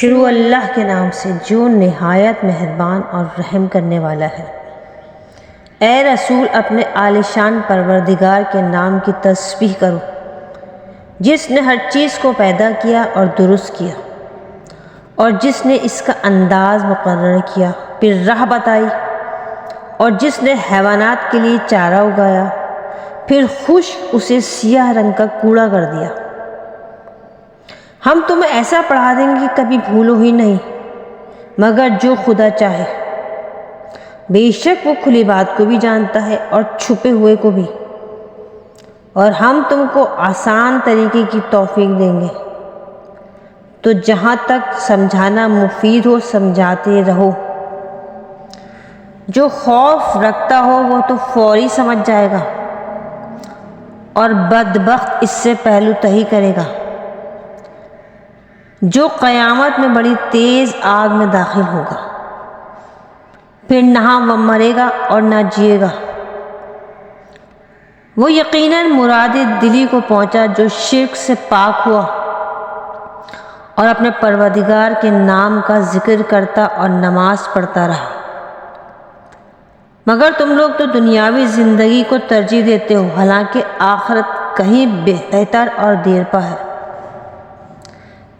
شروع اللہ کے نام سے جو نہایت مہربان اور رحم کرنے والا ہے۔ اے رسول اپنے عالیشان پروردگار کے نام کی تسبیح کرو، جس نے ہر چیز کو پیدا کیا اور درست کیا، اور جس نے اس کا انداز مقرر کیا، پھر راہ بتائی، اور جس نے حیوانات کے لیے چارہ اگایا، پھر خشک اسے سیاہ رنگ کا کوڑا کر دیا۔ ہم تمہیں ایسا پڑھا دیں گے کہ کبھی بھولو ہی نہیں، مگر جو خدا چاہے۔ بے شک وہ کھلی بات کو بھی جانتا ہے اور چھپے ہوئے کو بھی، اور ہم تم کو آسان طریقے کی توفیق دیں گے، تو جہاں تک سمجھانا مفید ہو سمجھاتے رہو۔ جو خوف رکھتا ہو وہ تو فوری سمجھ جائے گا، اور بدبخت اس سے پہلو تہی کرے گا۔ جو قیامت میں بڑی تیز آگ میں داخل ہوگا، پھر نہ وہ مرے گا اور نہ جیے گا۔ وہ یقیناً مراد دلی کو پہنچا جو شرک سے پاک ہوا اور اپنے پروردگار کے نام کا ذکر کرتا اور نماز پڑھتا رہا۔ مگر تم لوگ تو دنیاوی زندگی کو ترجیح دیتے ہو، حالانکہ آخرت کہیں بہتر اور دیرپا ہے۔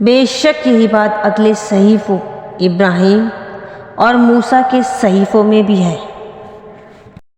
بے شک یہی بات اگلے صحیفوں ابراہیم اور موسیٰ کے صحیفوں میں بھی ہے۔